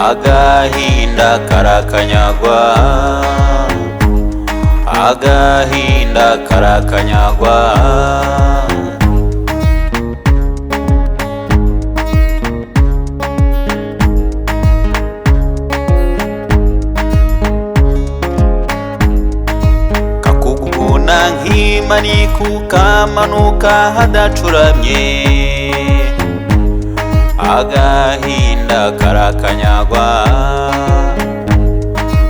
Agahinda karakanyagwa, agahinda karakanyagwa. Kakuguguna nk'imaniku kamanuka hadacuramye, agahinda karakanyagwa.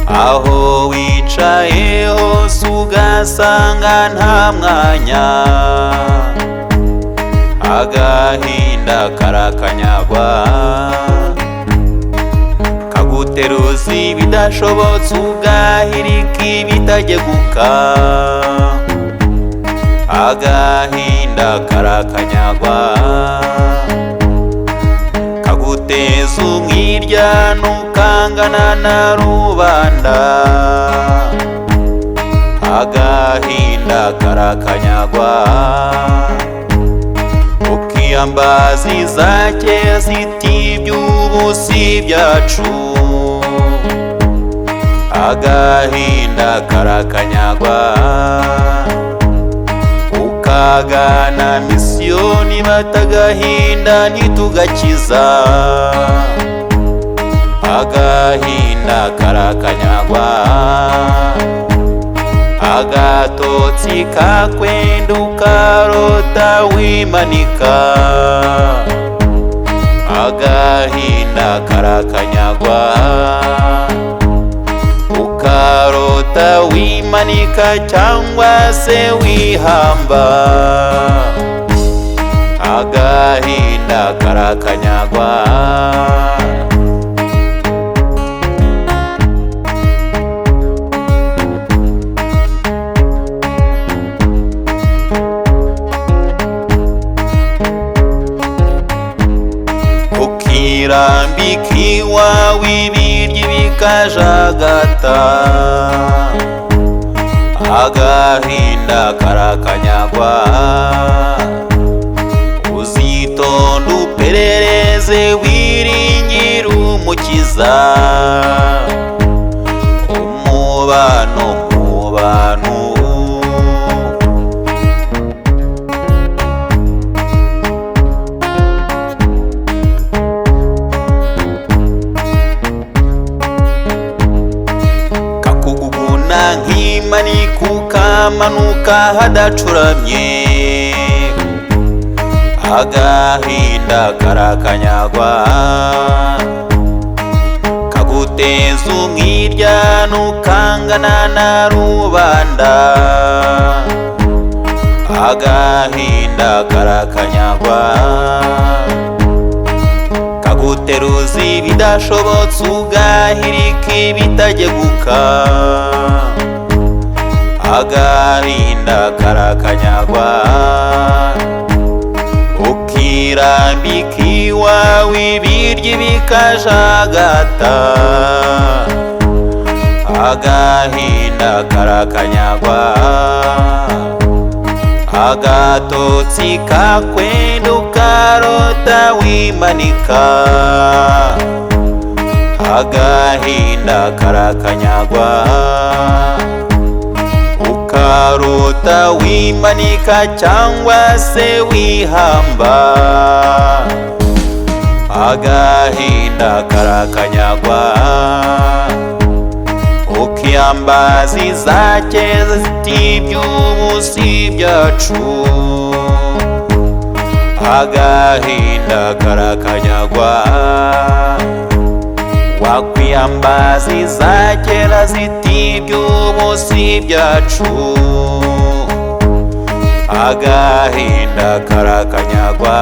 Aho wicaye hose ugasanga nta mwanya, agahinda karakanyagwa. Kaguteruza ibidashobotse ugahirika ibitageguka, agahinda karakanyagwa. Kaguteza umwiryane ukangana na rubanda, agahinda karakanyagwa. Ukiyambaza iza kera ziti iby'ubu si ibyacu, agahinda karakanyagwa. Ukagana misiyoni batagahinda ntitugakiza, agahinda karakanyagwa. Agatotsi kakwenda ukarota wimanika, agahinda karakanyagwa. Ukarota wimanika cyangwa se wihamba, agahinda karakanyagwa. Ukirambika iwawe ibiryo bikajagata, agahinda karakanyagwa. Uzitonda uperereze wiringire umukiza, umubano mu bantu. Nk'imaniku kamanuka hadacuramye, agahinda karakanyagwa. Kaguteza umwiryane ukangana na rubanda, agahinda karakanyagwa. Kaguteruza ibidashobotse ugahirika ibitageguka, agahinda karakanyagwa. Ukirambika iwawe ibiryo bikajagata, agahinda karakanyagwa. Agatotsi kakwenda ukarota wimanika, agahinda karakanyagwa. Ukarota wimanika cyangwa se wihamba, agahinda karakanyagwa. Ukiyambaza iza kera ziti iby'ubu si ibyacu, agahinda karakanyagwa. Wakwiyambaza iza kera ziti iby'ubu si ibyacu, agahinda karakanyagwa.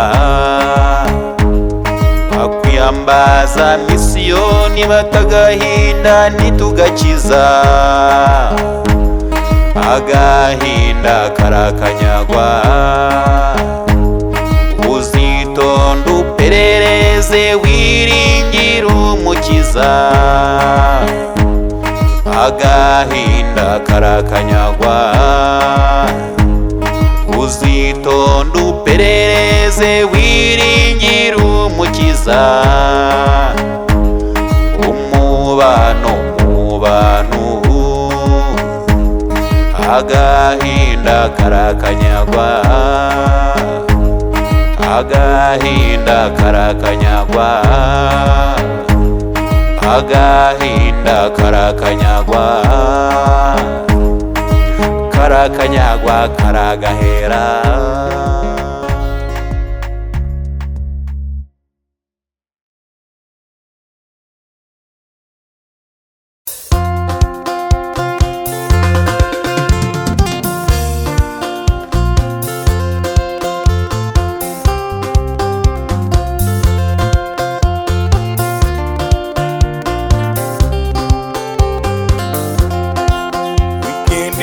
Wakwiyambaza misiyoni batagahinda ntitugakiza, agahinda karakanyagwa. Uzitonda uperereze wiringire umukiza, agahinda agahinda karakanyagwa. Uzitonda uperereze wiringire umukiza, umubano mu bantu agahinda karakanyagwa, agahinda karakanyagwa, agahinda karakanyagwa, karakanyagwa karagahera.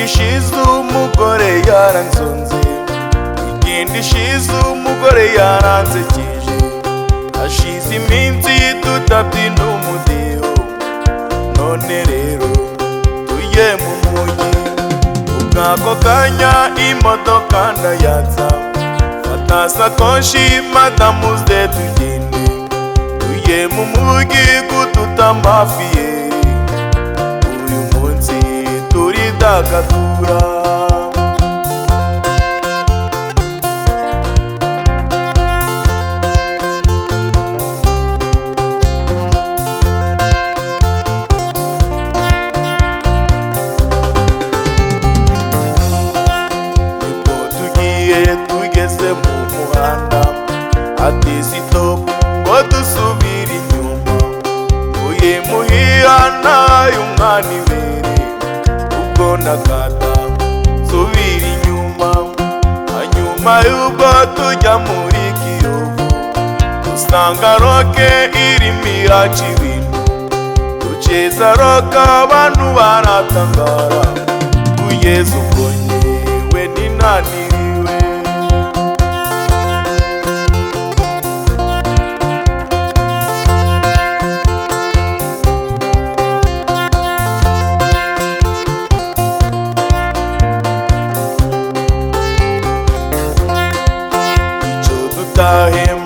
Ishize umugore yaranzonze, weekend ishize umugore yaransekeje, hashize iminsi tutabyina umudiho, none rero tujye mu mujyi. Ubwako kanya imodoka ndayatsa, fata sakoshi madamu ze tugende, tujye mu mujyi gututa amafiyeri, uyu munsi turidagadura. Nibwo tugiye tugeze mu muhanda, ati stop ngo dusubire inyuma, uye muhira nayo umwana ibere, ubwo nakata subira inyuma. Hanyuma y'ubwo tujya muri Kiyovu, dusanga roke irimo iraca ibintu, duceza roke abantu baratangara, kugeza ubwo nyewe ninaniriwe.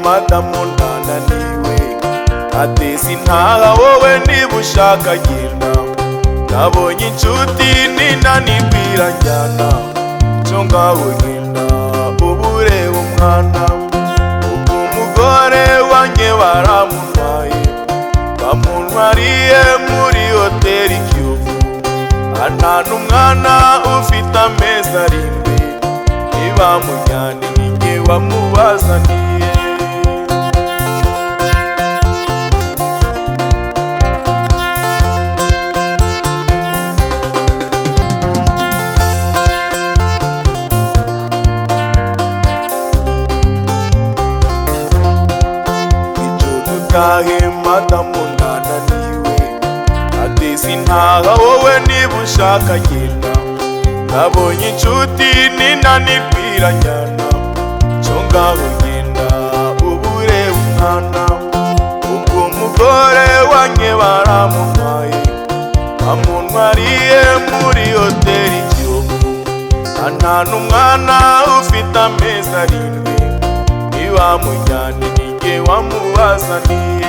Madamu ndananiwe, ati sintaha wowe niba ushaka genda, nabonye inshuti ninanibwira njyana, cyo ngaho genda ubure umwana. Ubwo umugore wanjye baramuntwaye, bamuntwariye muri hoteli Kiyovu, antana umwana ufite amezi 7, ntibamujyane ninjye wamubazaniye. Madamu ndananiwe, ati sintaha wowe niba ushaka genda, nabonye inshuti ninanibwira njyana, cyo ngaho genda ubure umwana. Ubwo umugore wanjye baramuntwaye, bamuntwariye muri hoteli Kiyovu, antana umwana ufite amezi 7, ntibamujyane ninjye wamubazaniye.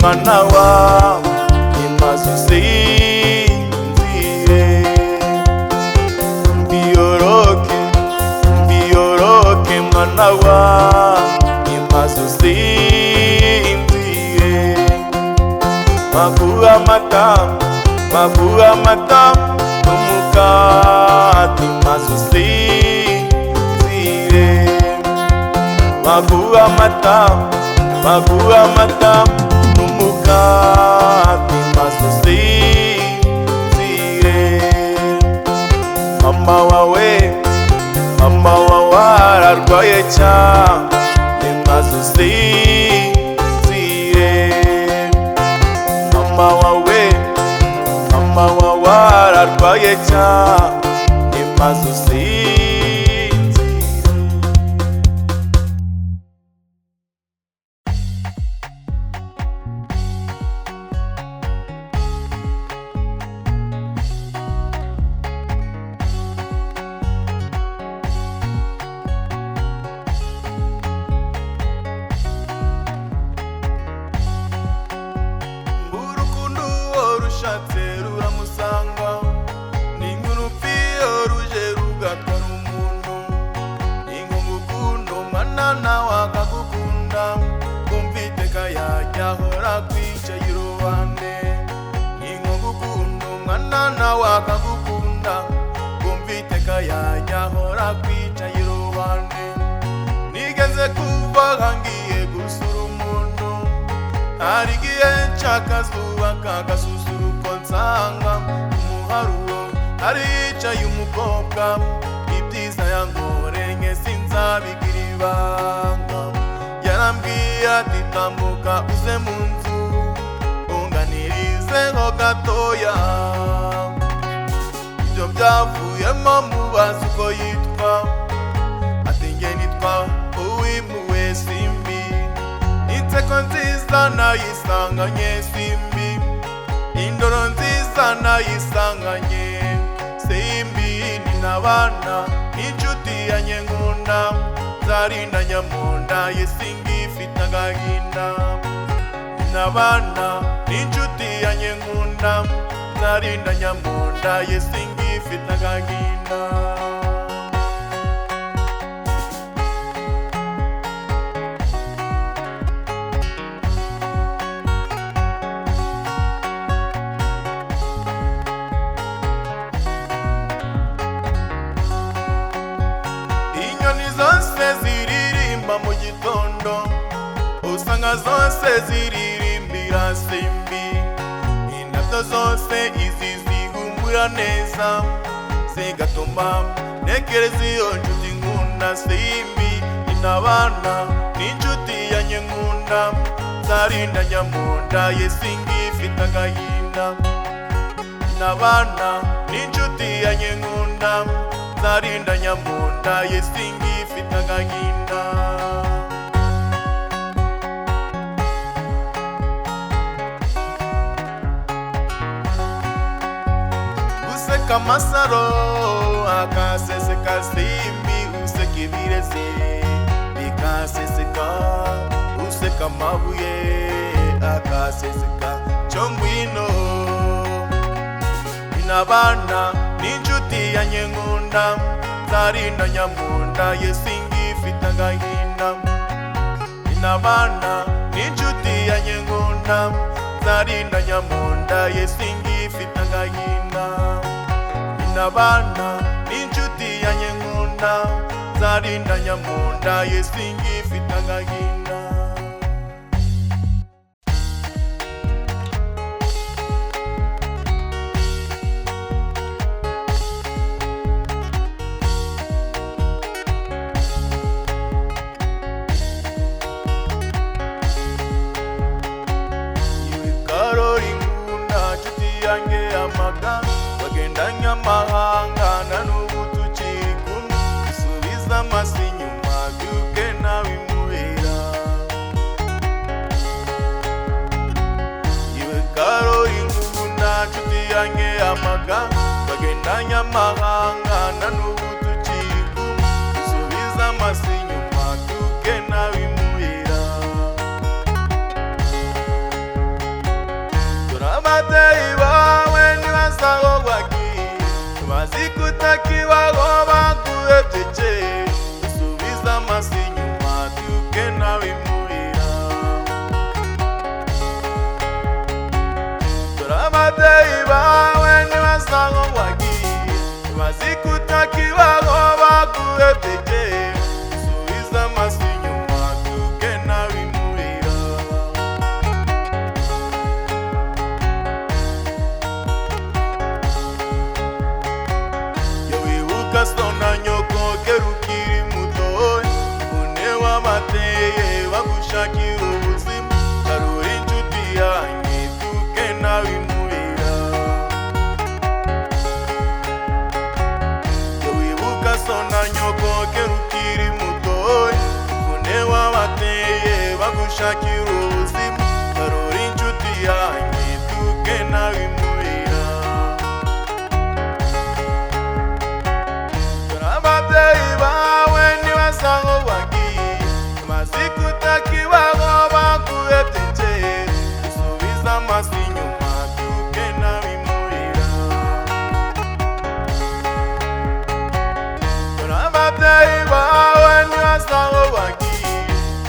Mwana wa imaze usinzire, mbiyoroke mwana wa imaze usinzire. Maguha amata n'umukati maze usinzire, maguha amata n'umukati maze usinzire. Mama wawe ararwaye cyane maze usinzire. amanywa wararwaye cyane maze usinzire. Urukundo rushatse ruramusanga, ni nk'urupfiyo ruje rugatwara umuntu. Ni nk'umukundo mwana wakagukunda, kumva iteka yajya ahora kwicaye iruhande. Ni nk'umukundo mwana wakagukunda, kumva iteka yajya ahora kwicaye iruhande. Nigeze kuva ngiye gusura umuntu, hari igihe cy'akazuba kagasusuruko nsanga umuharuwo aricaye umukobwa, ibyiza yankoreye sinzabigira ibanga. Yarambwiye ati tambuka uze mu nzu unganirizeho gatoya. Ibyo byavuyemo mubaza uko yitwa, ati nge nitwa Uwimuwe Simbi. Inseko nziza nayisanganye Simbi, indoro nziza nayisanganye Simbi. Ninabana n'inshuti yanjye nkunda, nzarinda nyamunda ye singifite agahinda. Ninabana n'inshuti yanjye nkunda, nzarinda nyamunda ye singifite agahinda. Inyoni zose ziririmba mu gitondo, usanga zose ziririmbira Simbi. Indabyo zose izi zihumura neza, zigatuma ntekereza iyo nshuti nkunda Simbi. Ninabana n'inshuti yanjye nkunda, nzarinda nyamunda ye singifite agahinda. Ninabana n'inshuti yanjye nkunda, nzarinda nyamunda ye singifite agahinda. Useka amasaro akaseseka Simbi, useka ibirezi bikaseseka, useka amabuye akaseseka cyo ngwino. Ninabana n'inshuti yanjye nkunda, nzarinda nyamunda ye singifite agahinda. Ninabana n'inshuti yanjye nkunda, nzarinda nyamunda ye singifite agahinda. Ninabana n'inshuti yanjye nkunda, nzarinda nyamunda ye singifite agahinda. Wagendanye amahanga na n'ubu tukiri kumwe, isubiza amaso inyuma byuke nabimuhera. Iwe Karoli nkunda nshuti yanjye amaganga, wagendanye amahanga na n'ubu tukiri kumwe, isubiza amaso inyuma byuke nabimuhera. Ababyeyi bawe ntibasaho wagiye, bazi kutakibaho baguhebye, usubiza amaso inyuma byuke nabimuhira. Ababyeyi bawe ntibasaho wagiye, bazi kutakibaho baguhebye, usubiza amaso inyuma byuke nabimuhira. Sona nyoko kerukiri mutoyi, une wabateye bagushakira ubuzima. Karoli inshuti yanjye byuke nabimuhira. bagushakira ubuzima barora inshuti yanjye tuke nawe imuhira ababyeyi bawe ntibasanga wagiye maze kutakibaho bakurebye kera usubiza amaso inyuma tuke nawe imuhira ababyeyi bawe ntibasanga wagiye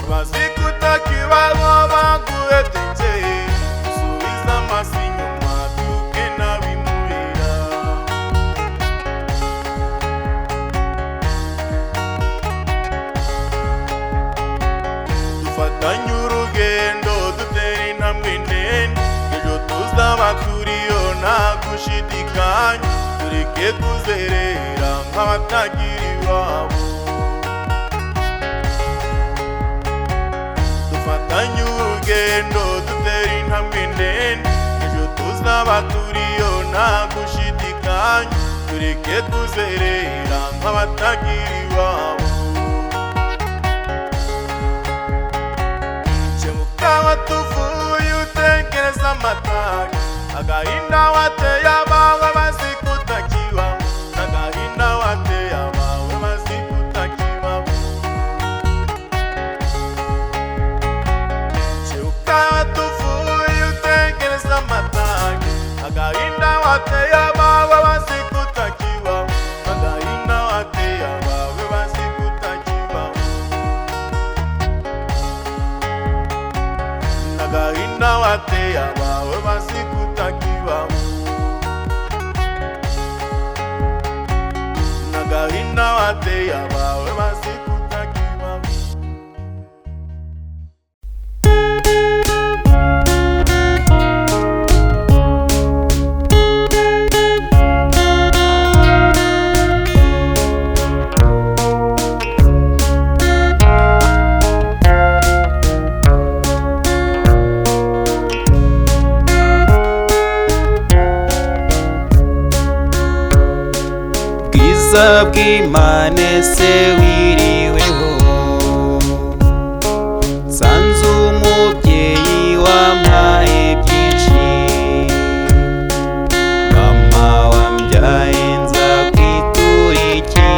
maze kutakibaho bakurebye kera usubiza amaso inyuma tuke nawe imuhira dufatanye urugendo dutera intambwe ndende ejo tuzaba turiyo nta gushidikanya tureke kuzerera nk'abatagira iwabo dufatanye urugendo dutera intambwe ndende ejo tuzaba turiyo nta gushidikanya tureke kuzerera nk'abatagira iwabo Chemukawa tuvuye utekereza amataga agahinda wateye abawe bazikutakibaho agahinda wateye abawe bazikutakibaho Chemukawa tuvuye utekereza amataga agahinda wateye abawe bazikutakibaho agahinda wateye abawe bazikutakibaho agahinda wateye abawe bazikutakibaho agahinda wateye abawe bazikutakibaho bwiza bw'Imana se wiriweho nsanze umubyeyi wampaye byinshi mama wambyaye nza kwitura iki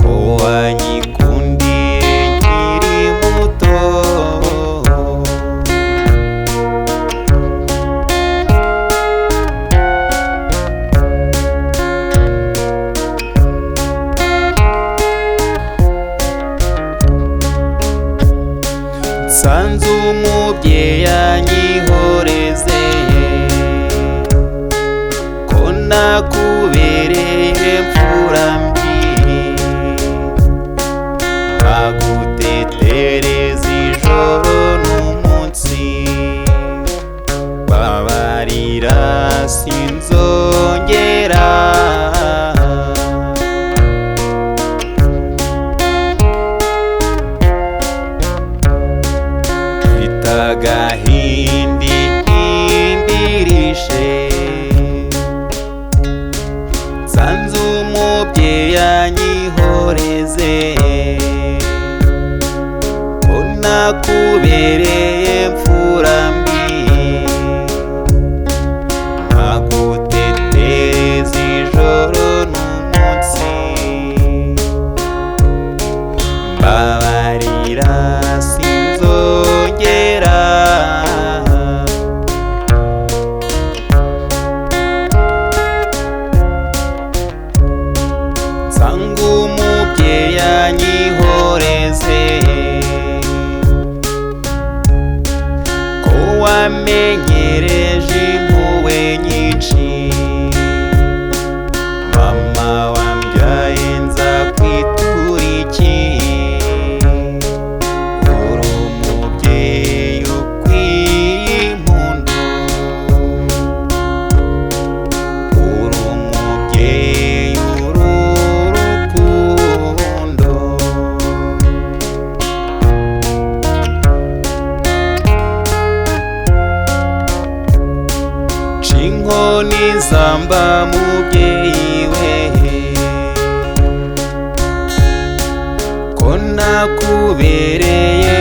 ko wanyikundiye nkiri muto nsanze umubyeyi anyihoreze ko nakubereye mfura mbi nkagutetereza ijoro n'umunsi babarira sinzongera agahindi imbirishe nsanze umubyeyi anyihoreze ko nakubereye mfura mbi nkagutetereza ijoro n'umunsi mbabarira sinzongera nsanga umubyeyi anyihoreze ko wamenyereje impuhwe nyinshi mama wambyaye nza kwitura iki uri umubyeyi ukwiye impundu uri umubyeyi urukundo cinkoni zamba mubyeyi we ko nakubereye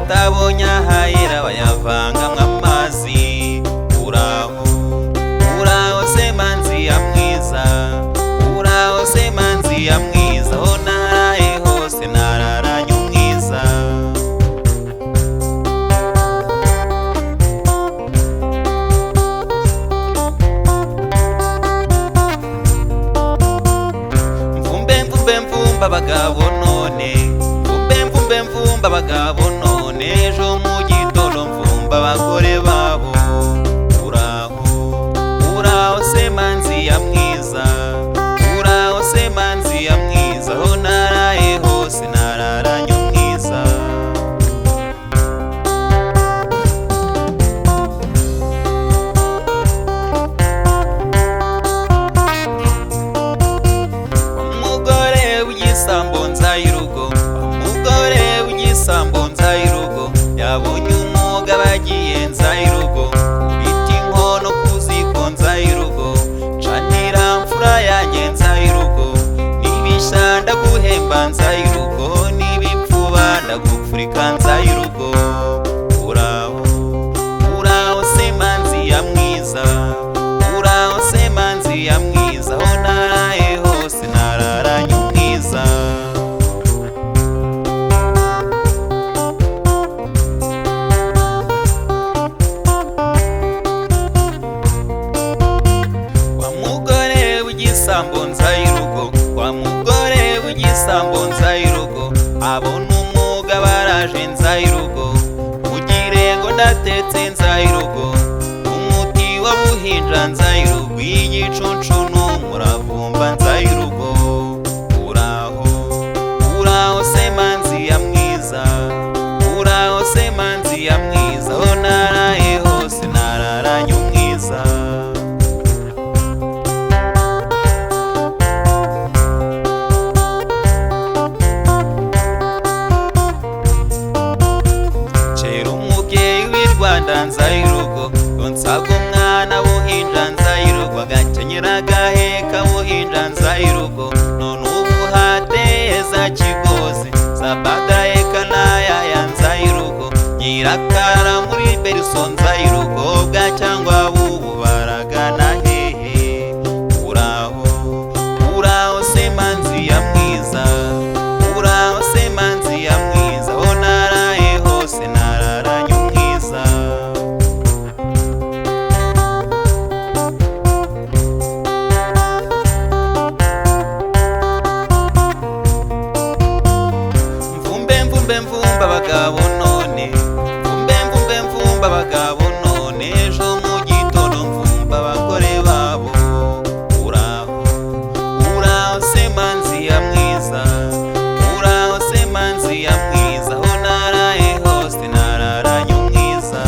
batabonye ahayera bayavangamwo amazi. Uraho se manzi ya mwiza, uraho se manzi ya mwiza, aho naraye hose nararanye umwiza. Mvumba abagabo none, mvumba abagabo none, ejo mu gitondo mvumba abagore babo. Uraho se manzi ya mwiza, uraho se manzi ya mwiza, aho naraye hose nararanye umwiza. Umugore w'igisambo nzayirugo, umugore w'igisambo nzayirugo, yabonye umugabo agiye nzayirugo, kubita inkono ku ziko nzayirugo, canira mfura yanjye nzayirugo, nibishya ndaguhemba nzayirugo, nibipfuba ndagupfurika nzayirugo. Uraho se manzi ya mwiza, uraho se manzi ya mwiza, aho naraye hose nararanye umwiza. Wa mugore w'igisambo nzayirugo, wa mugore w'igisambo nzayirugo, abona umugabo araje nzayirugo, ugire ngo ndatetse nzayirugo, umuti wa buhinja nzayirugo, igicuncu n'umuravumba nzayirugo. Uraho se manzi ya mwiza, uraho se manzi ya mwiza, aho naraye hose nararanye umwiza. Cera umubyeyi w'i Rwanda nzayirugo, gonsaga umwana buhinja nzayirugo, agakenyera agaheka buhinja nzayirugo, none ubu hateza kigozi, zabagaheka n'ayaya nzayirugo, nyirakara muri beriso nzayirugo, bwacyangwa bubu baragana hehe. Uraho se manzi ya mwiza, uraho se manzi ya mwiza, aho naraye hose nararanye umwiza. Mvumba abagabo none, mvumba abagabo none, ejo mu gitondo mvumba abagore babo. Uraho se manzi ya mwiza, uraho se manzi ya mwiza, aho naraye hose nararanye umwiza.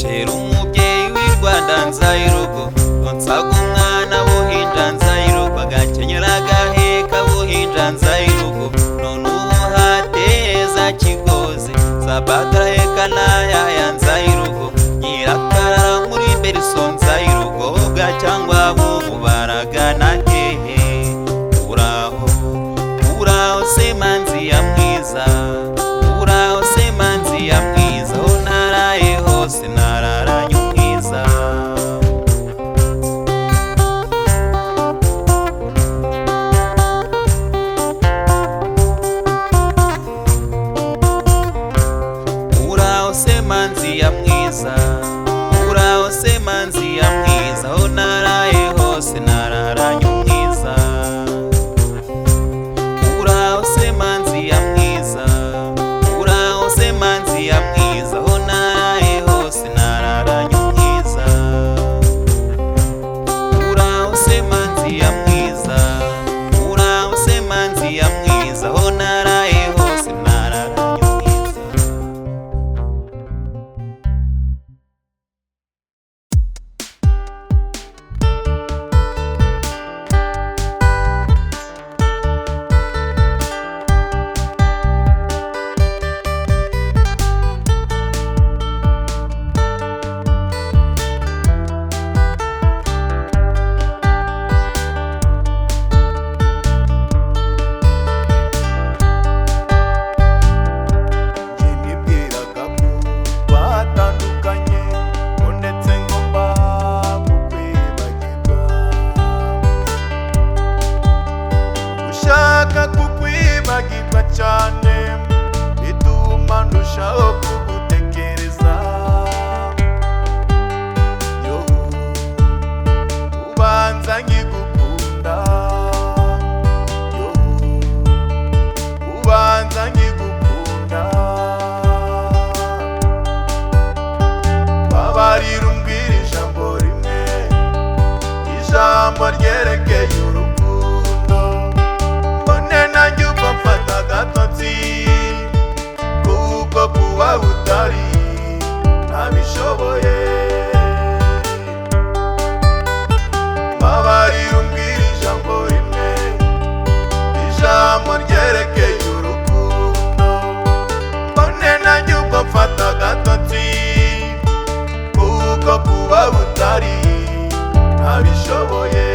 Cera umubyeyi w'i Rwanda nzayirugo, gonsaga umwana buhinja nzayirugo, agakenyera agaheka buhinja nzayirugo, none ubu hateza kigozi, zabagaheka n'ayaya nzayirugo, nyirakara muri beriso nzayirugo, bwacyangwa bubu baragana hehe. Uraho se manzi ya mwiza, uraho se manzi ya mwiza, aho naraye hose nararanye umwiza. gushaka kukwibagirwa cyane bituma ndushaho kugutekereza. Yo ubanza nkigukunda, yo ubanza nkigukunda. Babarira umbwira ijambo rimwe, ijambo ryerekeye urukundo, mbone nanjye uko mfata agatotsi kuko kuba utari ntabishoboye. Babarira umbwira ijambo rimwe, ijambo ryerekeye urukundo, mbone nanjye uko mfata agatotsi kuko kuba utari ntabishoboye.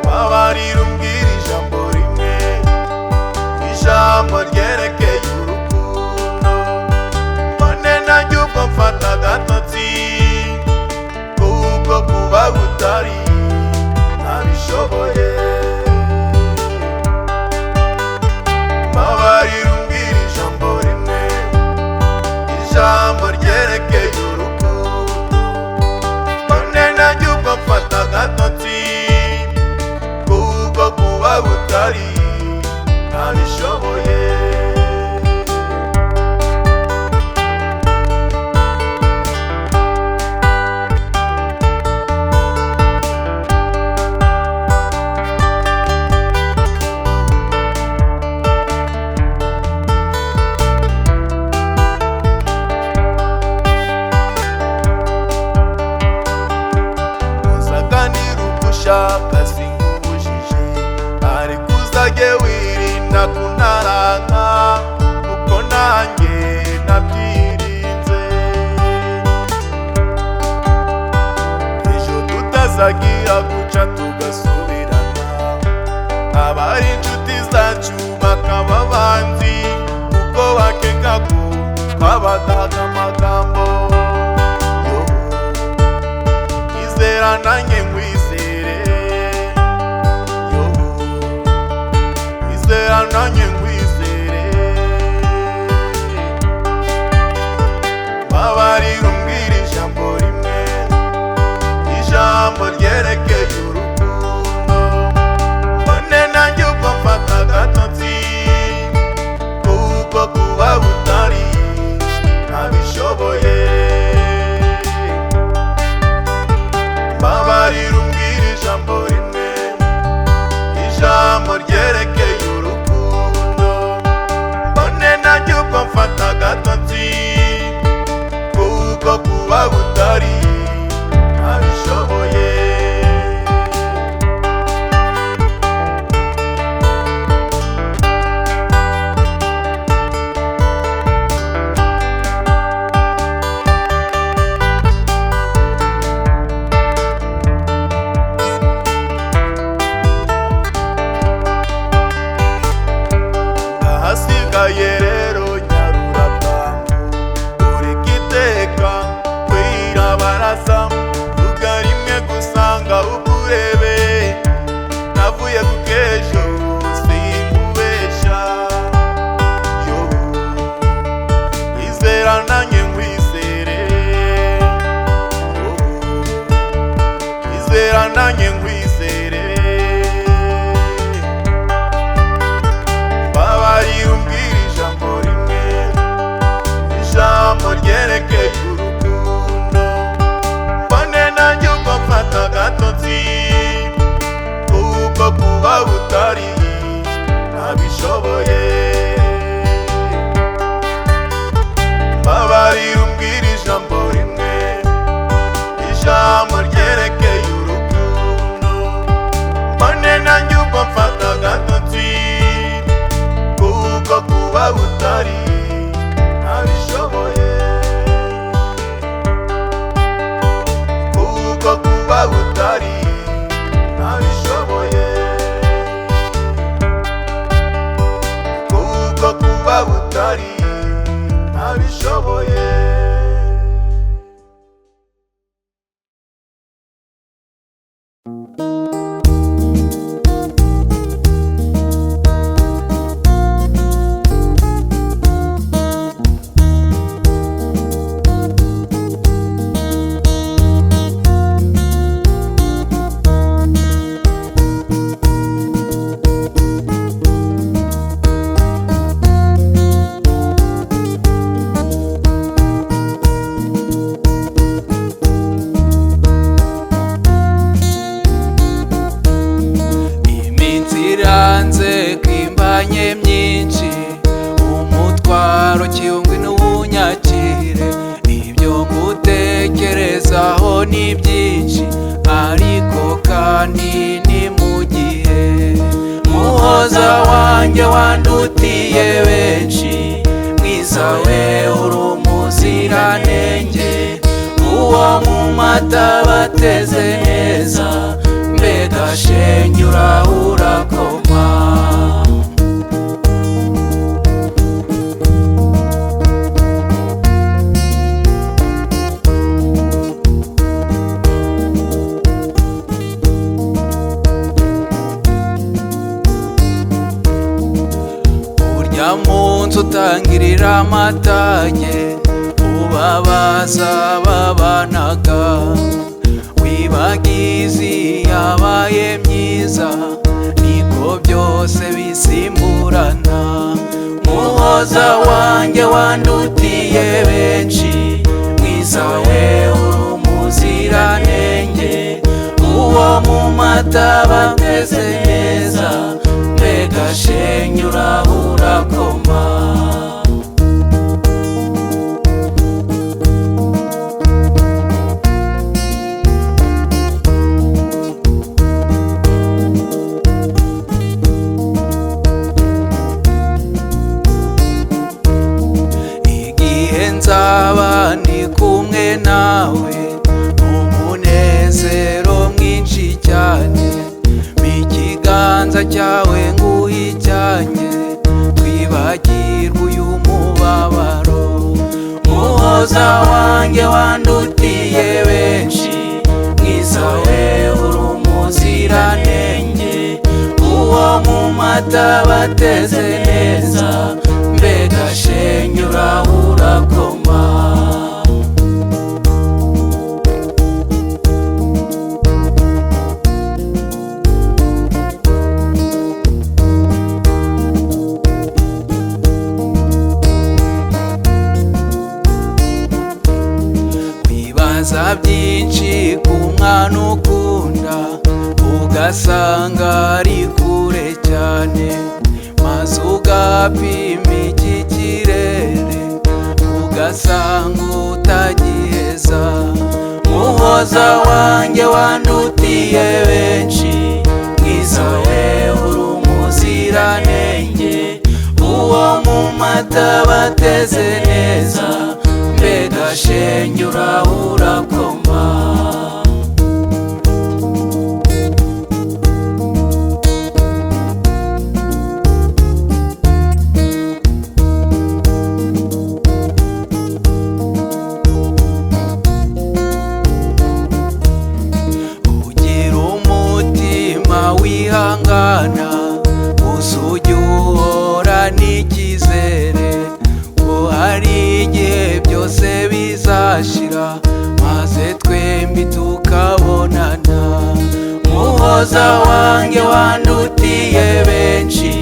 Babarira umbwira ijambo rimwe, ijambo ryerekeye urukundo, mbone nanjye uko mfata agatotsi kuko kuba utari ntabishoboye. Babarira umbwira ijambo rimwe, ijambo ryerekeye urukundo, mbone nanjye uko mfata agatotsi kuko kuba utari ntabishoboye. Uzaganira uko ushaka sinkubujije, ariko uzajye wirinda kuntaranga kuko nanjye nabyirinze. Ejo tutazagira guca tugasubirana, abari inshuti zacu bakaba abanzi kuko bakeka ko twabadaga amagambo. Yo izera nanjye nkwizere, yo izera nanjye nkwizere. Babarira umbwira ijambo rimwe, ijambo ryerekeye urukundo, mbone nanjye uko mfata agatotsi kuko kuba utari ntabishoboye. Babarira umbwira ijambo rimwe, ijambo ryerekeye urukundo, mbone nanjye uko mfata agatotsi kuko kuba utari ntabishoboye. Ahasigaye rero nyarura bwangu, ureke iteka kwirabaraza, vuga rimwe gusanga ukurebe, navuye ku kejo sinkubesha. Yo izera nanjye nkwizere, yo izera nanjye nkwizere. Babarira umbwira ijambo rimwe, arabishoboye. Iranze kwimbanye myinshi, umutwaro kiyungwi n'ubunyakire. Ibyo ngutekerezaho ni byinshi, ariko kandi ni mu gihe. Muhoza wanjye wandutiye benshi, mwiza we uri umuziranenge. Uwo mu mata bateze neza, mbega shenge urakoma. Urya munsi utangirira amatage, ubabaza babanaga. Wibagizi yabaye myiza, niko byose bisimburana. Muhoza wanjye wandutiye benshi, mwiza we uri umuziranenge. Uwo mu mata bameze neza, mbega shenge urakoma. Nzaba ndi kumwe nawe, umunezero mwinshi cyane. Ikiganza cyawe nguhijyanye, twibagirwe uyu mubabaro. Muhoza wanjye wandutiye benshi, mwiza we uri umuziranenge. Uwo mu mata bateze neza, mbega shenge urakoma. Wibaza byinshi ku mwana ukunda, ugasanga ari kure cyane. Maze ugapima iki kirere, ugasanga utagiheza. Muhoza wanjye wandutiye benshi, mwiza we uri umuziranenge. Uwo mu mata bateze neza, mbega shenge urakoma. Wihangana, gusa ujye uhora n'icyizere ko hari igihe byose bizashira, maze twembi tukabonana. Muhoza wanjye wandutiye benshi,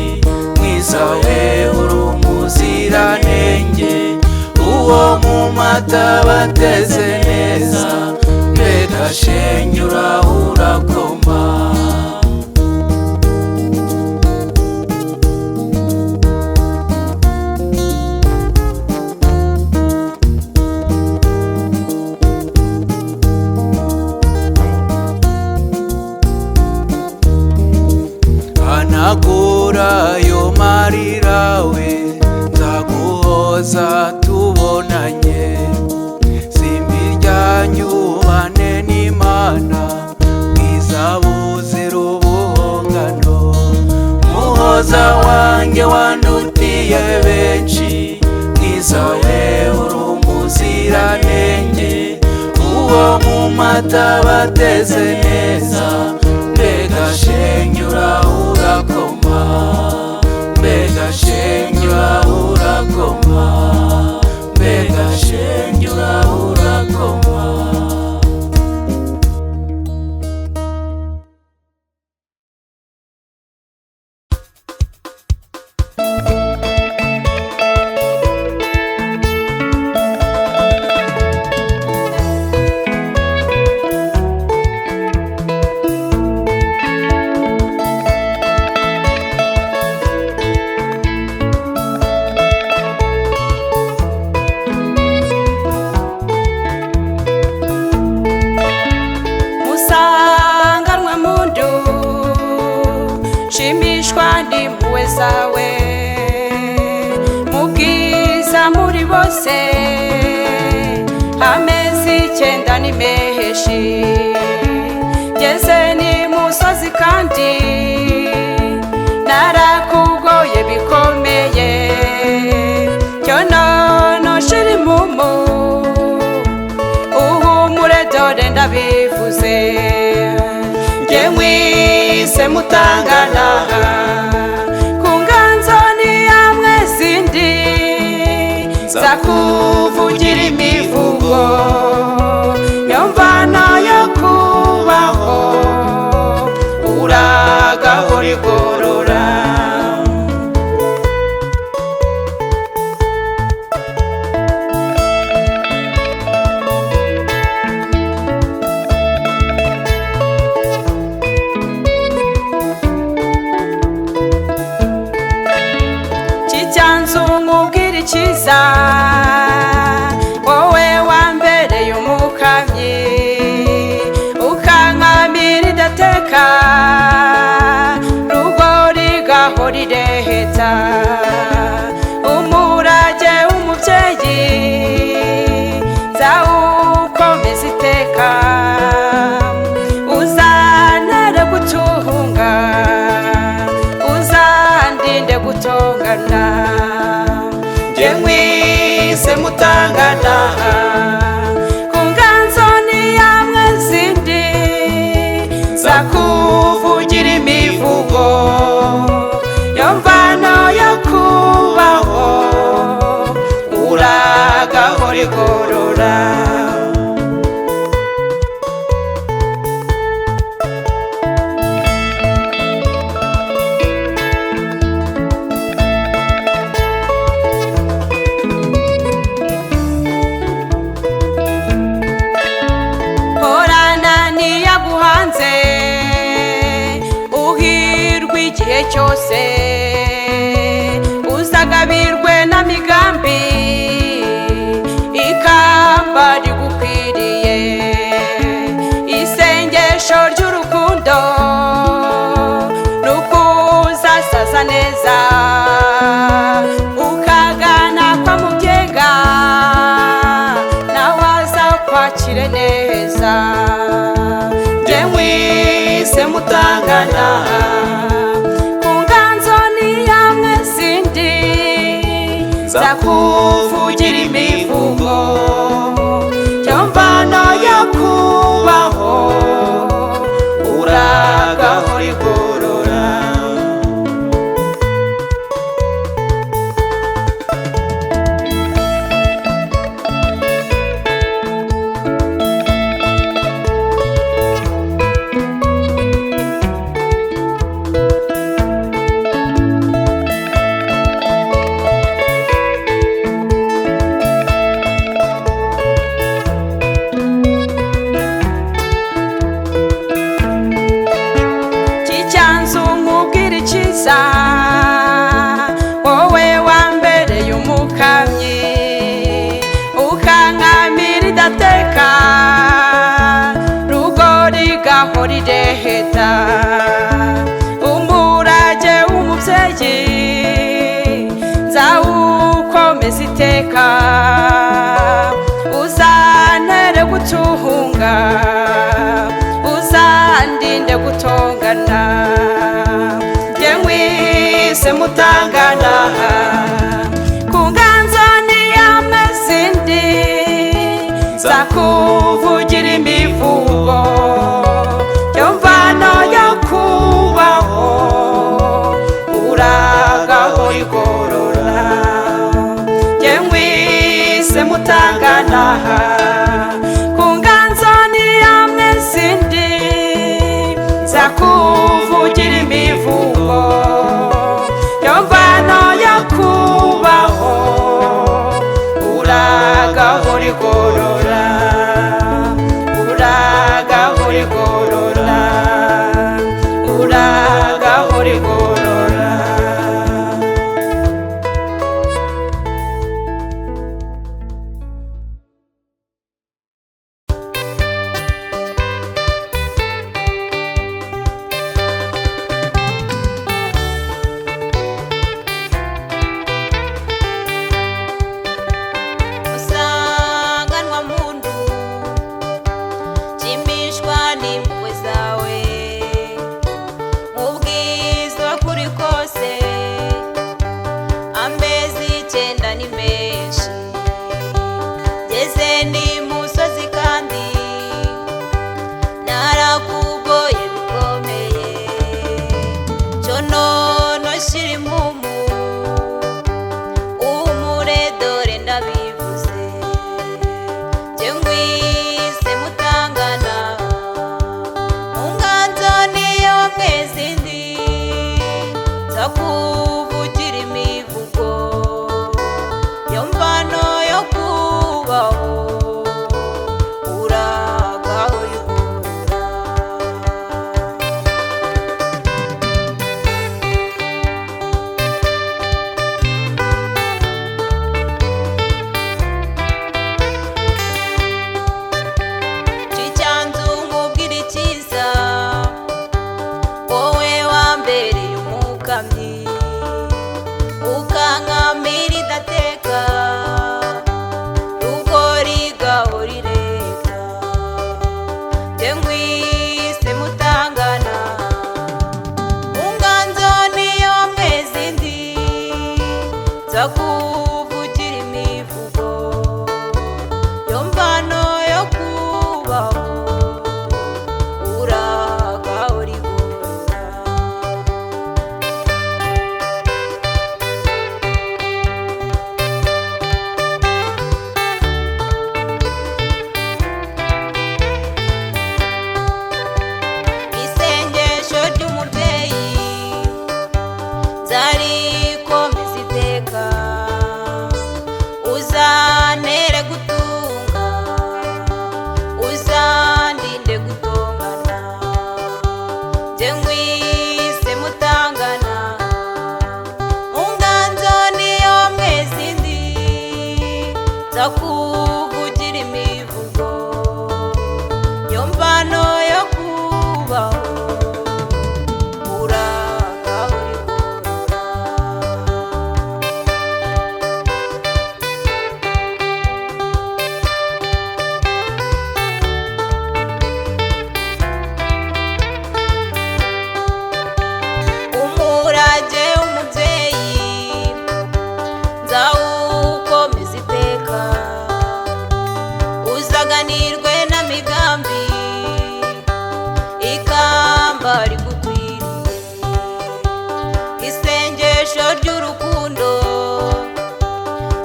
mwiza we uri umuziranenge. Uwo mu mata bateze neza, mbega shenge urakoma. Hanagura ayo marira we, nzaguhoza tubonanye. Simbi ryanjye ubane n'Imana, bwiza buzira ubuhongano. Muhoza wanjye wandutiye benshi, mwiza we batabateze neza, mbega shenge urakoma, mbega shenge urakoma, mbega shenge urakoma. Shimishwa n'impuhwe zawe, mubwiza muri bose, amezi 9 ni menshi, ngeze n'imusozi kandi narakugoye bikomeye, cyonono shiri mumu uhumure dore ndabivuze, mwise mutangana kunganzo ni amwe zindi zakuvugira imivugo yomvana yo kubaho uragahora igorora. Chiza wowe wambereye umukamyi, ukankamira idateka, rugori gahora ireheta, umurage w'umubyeyi zawukomeza iteka, uzantere gutunga, uzandinde gutongana, mwise mutangana kunganzo ni amwe zindi zakuvugira imivugo yomvano yo kubaho uragahora igorora. Igihe cyose uzagabirwe na migambi, ikamba rigukwiriye, isengesho ry'urukundo rukuzasaza neza, ukagana kwa mubyenga nawe azakwakire neza, mwise mutangana zakuvugira imivugo yomvano yo kubaho uragahora igorora. Wowe wambereye umukamyi, ukankamira idateka, rugori gahora ireheta, umurage w'umubyeyi zawukomeza iteka, uzantere gutunga, uzandinde gutongana, mwise mutangana kunganzo ni amwe zindi zakuvugira imivugo mutangana ku nganzo niyamwe sindi za kuvugira imivugo yomvano yo kubaho uragahora igorora uragahora igorora uragahora igorora. Musanganwa mundu jimishwa n'impuhwe zawe mubwiza kuri kose amezi 9 ni menshi ngeze ndi musozi kandi narakugoye bikomeye conono shira impumu umure dore ndabivuze je ngwise mutangana mu nganzo niyo mwezi ndi zakuvugira imivugo yomvano yo kubaho uragahora igorora. Cicyanzu nkubwira icyiza wowe wambereye umukamyi ukankamira idateka rugori gahora ireka je ngwise mutangana mu nganzo niyo mwezi ndi zakuvugira imivugo yomvano yo kubaho uragahora igorora. Isengesho ry'umubyeyi zarikomeza iteka uzantere gutunga uzandinde gutongana je ngwise mutangana mu nganzo niyo mwezi ndi zakuvugira imivugo yomvano yo kubaho uragahora igorora. Umurage w'umubyeyi nzawukomeza iteka uzaganirwe na migambi ikamba rigukwiriye isengesho ry'urukundo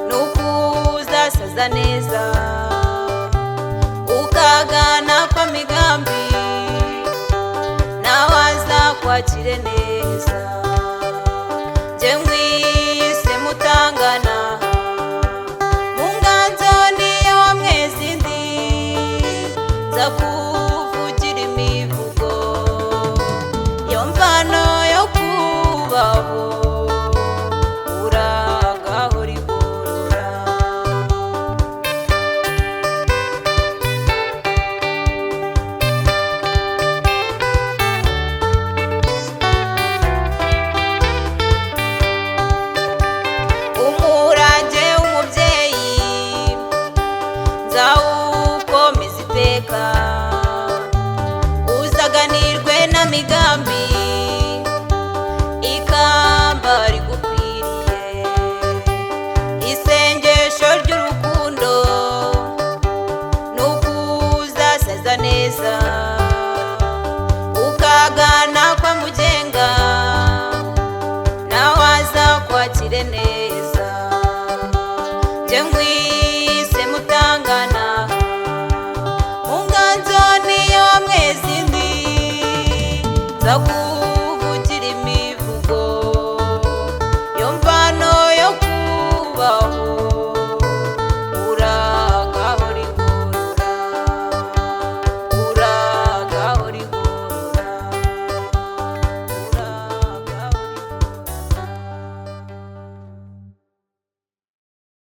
nukuzasaza neza ukagana kwa migambi nawe azakwakire neza je ngwise mutangana mu nganzo niyo mwezi ndi zakuvugira imivugo yomvano yo kubaho uragahora igorora. Umurage w'umubyeyi nzawukomeza iteka uzaganirwe na migambi ikamba rigukwiriye isengesho ry'urukundo nukuzasaza neza ukagana kwa mugenga nawe azakwakire neza je ngwise